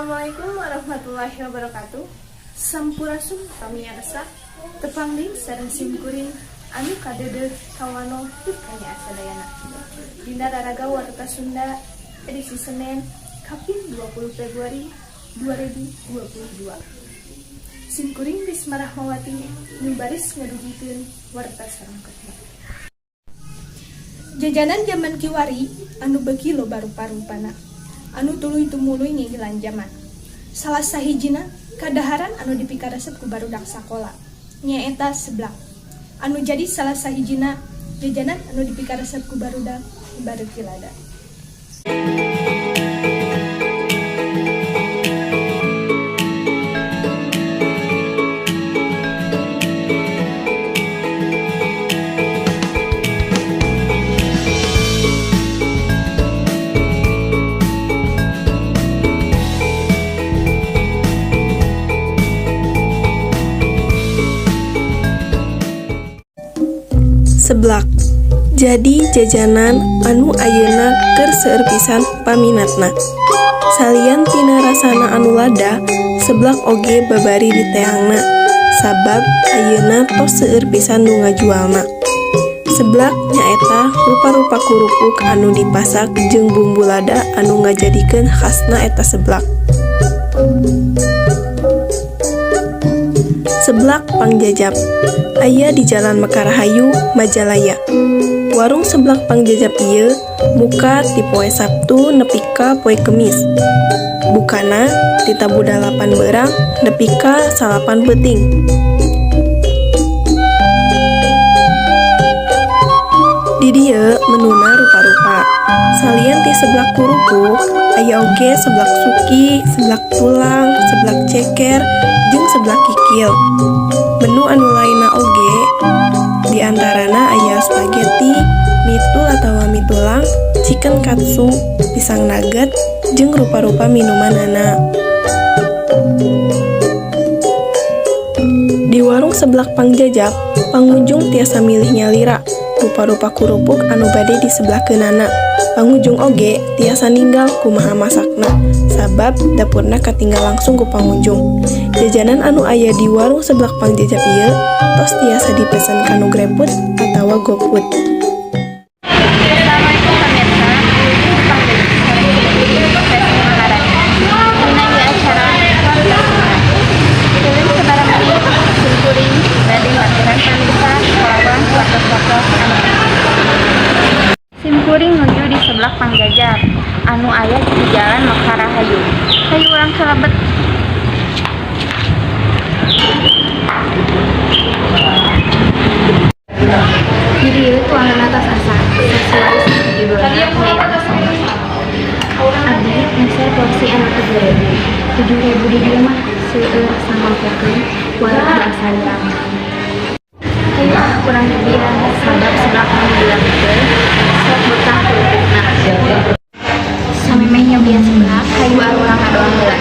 Assalamualaikum warahmatullahi wabarakatuh. Sampurasun pamiarsa tepangling sareng simkuring anu kadeudeut kawano tukanya asadayana. Dina Raraga Warta Sunda edisi Senin Kapin 20 Februari 2022. Simkuring Risma Rahmawati nu baris ngadugikeun warta sarengkotna. Jajanan zaman kiwari anu beuki loba rupa-rupana, anu tuluy tumuluy ngigilan zaman. Salah sahijina kadaharan anu dipikaresep ku barudak sakola nyaeta seblak. Anu jadi salah sahijina jajanan anu dipikaresep ku barudak baru kilada. Seblak jadi jajanan anu ayeuna keur seueur pisan paminatna. Salian tina rasana anu lada, seblak oge babari di teangna, sabab ayeuna tos seueur pisan nu ngajualna. Seblak nyaeta rupa-rupa kurupuk anu dipasak jeung bumbu lada anu ngajadikeun khasna eta seblak. Seblak Pangjajab aya di Jalan Mekarahayu, Majalaya. Warung seblak Pangjajab ieu buka ti poe Sabtu nepi ka poe Kemis. Bukana ti tabu 8 beurang nepi ka 9 peuting. Di dieu menuna rupa-rupa. Salian ti seblak kurupuk aya oge seblak suki, seblak tulang, seblak ceker, jeung seblak kikil. Menu anu lainna oge diantarana aya spaghetti, mitul atawa mie tulang, chicken katsu, pisang nugget, jeung rupa-rupa minumanana. Di warung seblak Pangjajab, pengunjung tiasa milih nyalira rupa-rupa kurupuk anu bade di sebelah keunana. Pengunjung oge tiasa ninggal kumaha masakna, sabab dapurna katinggal langsung ku pengunjung. Jajanan anu aya di warung seblak Pangjajab ieu tos tiasa dipesan kanu GrabFood atawa GoFood. Assalamualaikum pemirsa, menawi acara film sebarang simkuring bade latihan pemirsa kalawan foto-foto simkuring nuju di sebelah Pangjajab anu aya di Jalan Mekarahayu. Hayu urang salebet. Jadi itu tuangan atas asa sesuai judulnya yaitu sama-sama. Abdi ngasih porsi anu 7.000 di dieu mah seueur samangkeun walau biasa dirang. Kurang dibilang sabab sebelah Pangjajab sok betah kurupukna. Samemeh nyobian sebelah hayu arurang ngadoang heula.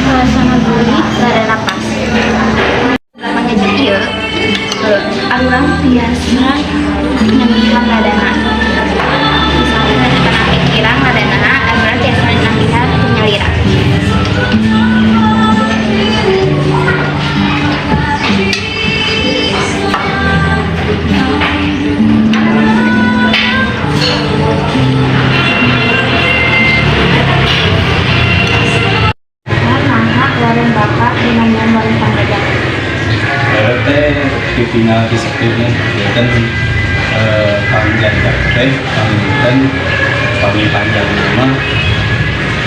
Suasana gurih bade napas. Pangjajab ieu arurang biasa nyambihan ladana. Misalnya kana pikiran ladana arurang biasa nyambihan nyalira. Warung bakar dengan warung Pangjajab. Di final disiplinnya kan Pangjajab teh panggilan paling panjang nama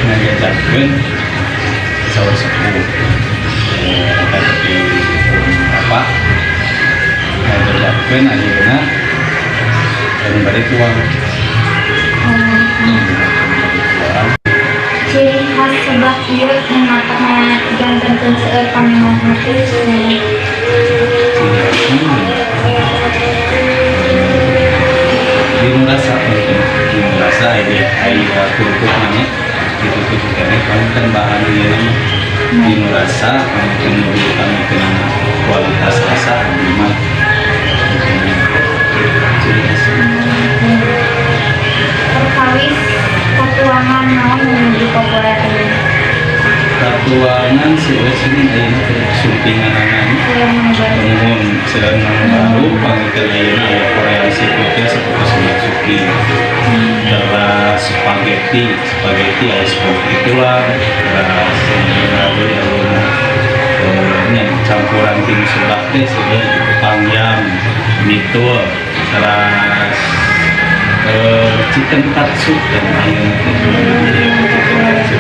ngajajabkeun saur sepuh tapi apa ngajajabkeun ayeuna dan bari tuang. Ciri khas seblak ieu nu matana jantenkeun seueur paminatna teh Di rasa ini kurupuk namanya itu juga kan bahan ini dino rasa kami kena kualitas rasa memang Perkawis petualangan naon menuju populer ini. Katuangan sini ayeuna sumpingan Saya menebar umum sedang baru panggil ayeuna aya Korea seafoodnya seperti sumatsuki terus spaghetti aya spaghetti tulang terus lalu campuran tim sebelah teh sudah pangyam mitul terus chicken katsu dan ayeuna chicken katsu.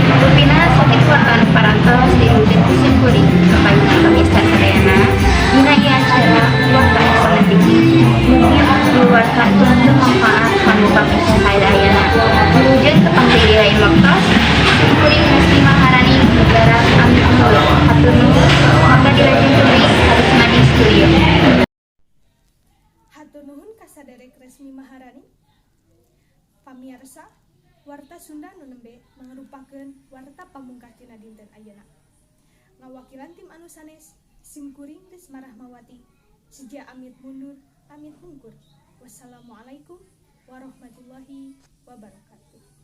Rupina sakit kuatan parantos di Udin Kusin Kuring kebanyakan pemirsa Sarayana dina ieu acara warta sangat tinggi mungkin keluarga untuk manfaat kanggo pemirsa sadayana wujud kepanggih di lain waktos Kuring Resti Maharani negara Amin Unggul hatur nuhun mangga dilajeng kuring Karisma di studio. Hatur nuhun ka saderek Resmi Maharani. Pamirsa, warta Sunda nu nembe mangrupakeun warta pamungkas dina dinten ayeuna. Ngawakilan tim anu sanes, Simkuring Risma Rahmawati, Sija amit mundur, pamit hungkur. Wassalamualaikum warahmatullahi wabarakatuh.